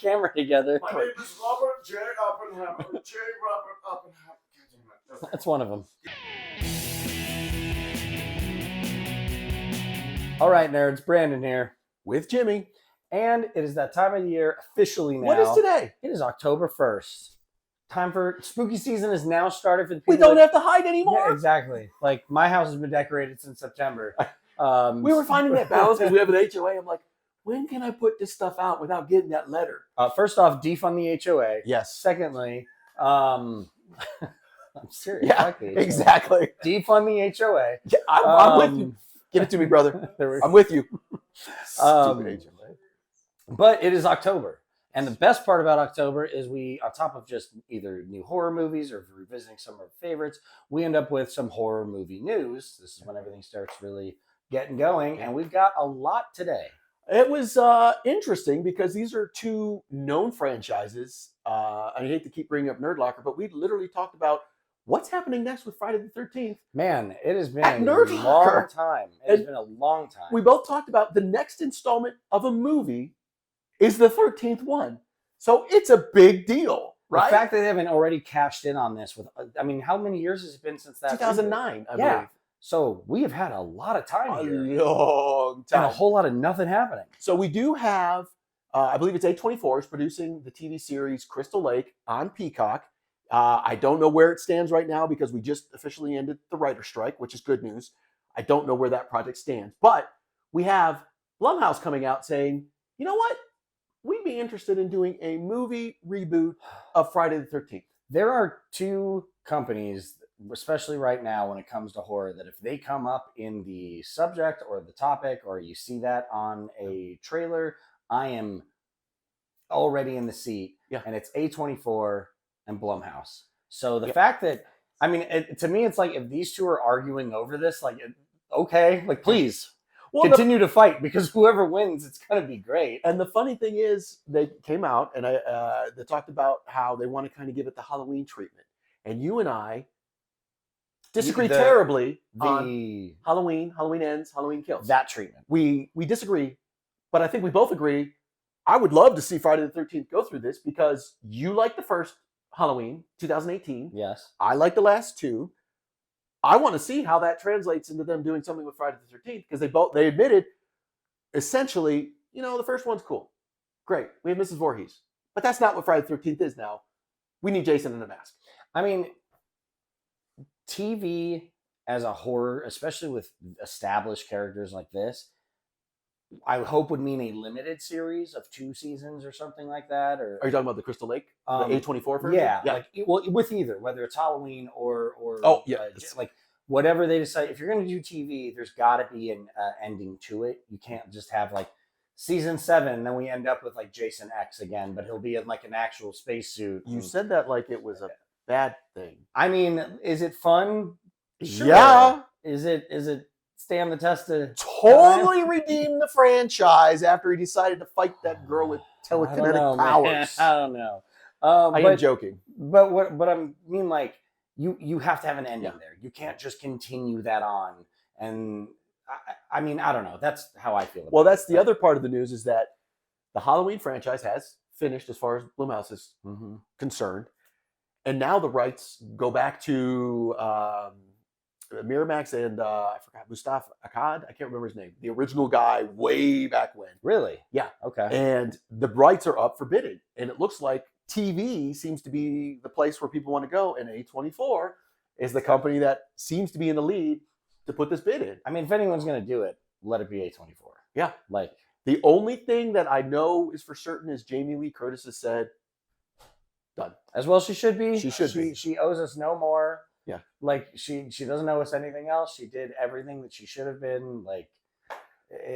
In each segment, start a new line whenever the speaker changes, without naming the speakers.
camera together.
My name is Robert J. Oppenheimer. J. Robert Oppenheimer.
That's one of them. All right, nerds. Brandon here.
With Jimmy.
And it is that time of the year officially now.
What is today?
It is October 1st. Time for spooky season has now started for the people.
We don't have to hide anymore.
Yeah, exactly. Like, my house has been decorated since September.
We were finding that balance because we have an HOA. I'm like, when can I put this stuff out without getting that letter?
First off, defund the HOA.
Yes.
Secondly, I'm serious.
Yeah,
Fuck the HOA.
exactly.
Defund the HOA.
Yeah, I'm with you. Give it to me, brother. I'm with you. Stupid HOA.
But it is October. And the best part about October is we, on top of just either new horror movies or revisiting some of our favorites, we end up with some horror movie news. This is when everything starts really getting going. And we've got a lot today.
It was interesting because these are two known franchises. I hate to keep bringing up Nerd Locker, but we literally talked about what's happening next with Friday the 13th.
Man, it has been
At
a
Nerd
long
Locker.
time. It has been a long time.
We both talked about the next installment of a movie is the 13th one. So it's a big deal, right?
The fact that they haven't already cashed in on this with, I mean, how many years has it been since that?
2009, I
yeah.
believe.
So we have had a lot of time here.
A long time.
And a whole lot of nothing happening.
So we do have, I believe it's A24 is producing the TV series Crystal Lake on Peacock. I don't know where it stands right now because we just officially ended the writer's strike, which is good news. I don't know where that project stands. But we have Blumhouse coming out saying, you know what? We'd be interested in doing a movie reboot of Friday the 13th.
There are two companies, especially right now when it comes to horror, that if they come up in the subject or the topic or you see that on a trailer, I am already in the seat.
Yeah.
And it's A24 and Blumhouse. So the fact that, I mean, to me, it's like if these two are arguing over this, like, okay, like, please. Well, continue to fight because whoever wins, it's going to be great.
And the funny thing is, they came out and they talked about how they want to kind of give it the Halloween treatment. And you and I disagree terribly on Halloween ends, Halloween kills.
That treatment.
We disagree, but I think we both agree. I would love to see Friday the 13th go through this because you like the first Halloween, 2018.
Yes.
I like the last two. I want to see how that translates into them doing something with Friday the 13th because they admitted essentially, the first one's cool. Great. We have Mrs. Voorhees. But that's not what Friday the 13th is now. We need Jason in a mask.
I mean, TV as a horror, especially with established characters like this, I hope would mean a limited series of 2 seasons or something like that. Or
are you talking about the Crystal Lake, the A24 version?
Yeah. Like, well, with either, whether it's Halloween or like whatever they decide. If you're going to do TV, there's got to be an ending to it. You can't just have like season 7, and then we end up with like Jason X again, but he'll be in like an actual spacesuit.
You said that like it was a bad thing.
I mean, is it fun? Sure.
Yeah.
Is it stand the test to
totally redeem the franchise after he decided to fight that girl with telekinetic powers?
I don't know.
I am joking.
But what I mean, like, you have to have an ending there. You can't just continue that on. And I mean, I don't know. That's how I feel about it.
Well, that's the other part of the news is that the Halloween franchise has finished as far as Blumhouse is concerned. And now the rights go back to Miramax and I forgot, Mustafa Akkad. I can't remember his name. The original guy way back when.
Really?
Yeah.
Okay.
And the rights are up for bidding. And it looks like TV seems to be the place where people want to go. And A24 is the company that seems to be in the lead to put this bid in.
I mean, if anyone's going to do it, let it be A24.
Yeah.
Like,
the only thing that I know is for certain is Jamie Lee Curtis has said, done.
As well she should be.
She should be.
She owes us no more.
Yeah.
Like, she doesn't owe us anything else. She did everything that she should have been. Like,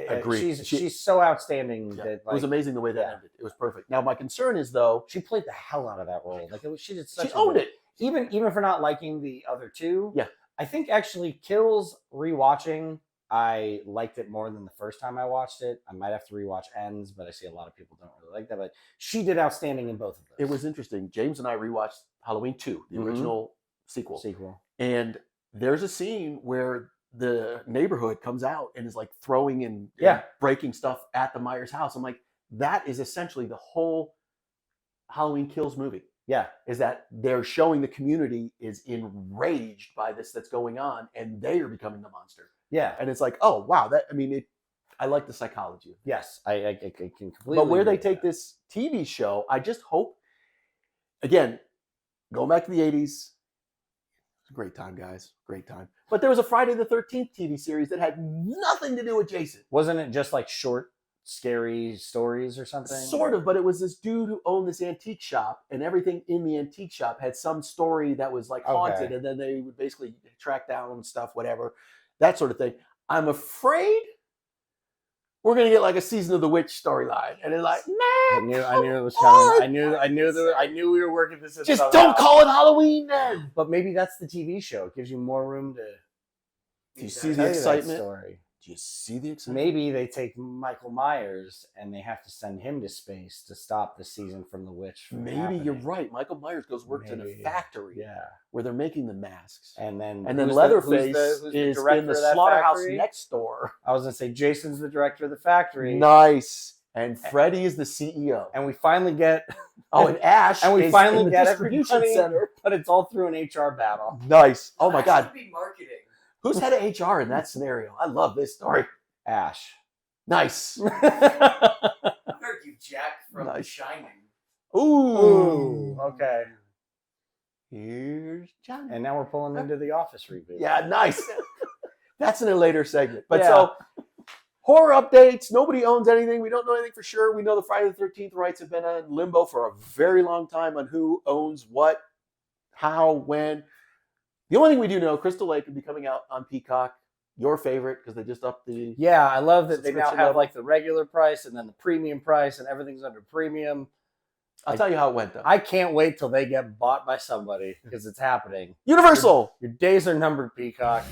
agreed.
She's so outstanding.
Yeah.
That, like,
it was amazing the way that ended. It was perfect. Now, my concern is, though,
she played the hell out of that role. Like, she did such
she owned it.
Even for not liking the other two.
Yeah.
I think actually Kills rewatching, I liked it more than the first time I watched it. I might have to rewatch Ends, but I see a lot of people don't really like that. But she did outstanding in both of those.
It was interesting. James and I rewatched Halloween 2, the original sequel. And there's a scene where the neighborhood comes out and is like throwing and breaking stuff at the Myers house. I'm like, that is essentially the whole Halloween Kills movie.
Yeah.
Is that they're showing the community is enraged by this that's going on, and they are becoming the monster.
Yeah.
And it's like, oh wow, I like the psychology of it.
Yes, I can completely.
But where they
agree with
take
that.
this TV show, I just hope. Again, going back to the 80s, it's a great time, guys. Great time. But there was a Friday the 13th TV series that had nothing to do with Jason.
Wasn't it just like short, scary stories or something?
Sort of, but it was this dude who owned this antique shop, and everything in the antique shop had some story that was like haunted, and then they would basically track down stuff, whatever, that sort of thing. I'm afraid we're gonna get like a season of the witch storyline, and it's like,
I knew it was coming. I knew we were working this.
Just don't call it Halloween then.
But maybe that's the TV show. It gives you more room to.
Do you see the excitement?
Story.
Do you see the excitement?
Maybe they take Michael Myers and they have to send him to space to stop the season from the witch.
Maybe
happening.
you're right. Michael Myers works in a factory.
Yeah.
Where they're making the masks.
And then
Leatherface
who's
is
director
in the
of that
slaughterhouse
factory?
next door.
I was gonna say Jason's the director of the factory.
Nice. And Freddy is the CEO.
And we finally get
and Ash
and we
is
finally
in the
get
distribution
everybody,
center.
but it's all through an HR battle.
Nice. Oh my God.
Should be marketing.
Who's head of HR in that scenario? I love this story.
Ash.
Nice.
I heard you, Jack, from
Nice.
Shining.
Ooh.
Okay.
Here's Johnny.
And now we're pulling into the Office reboot.
Yeah, nice. That's in a later segment. But
Yeah.
so, horror updates. Nobody owns anything. We don't know anything for sure. We know the Friday the 13th rights have been in limbo for a very long time on who owns what, how, when. The only thing we do know, Crystal Lake will be coming out on Peacock. Your favorite, because they just upped the...
Yeah, I love that they now
subscription
have
level.
like the regular price and then the premium price and everything's under premium.
I'll tell you how it went, though.
I can't wait till they get bought by somebody because it's happening.
Universal!
Your days are numbered, Peacock.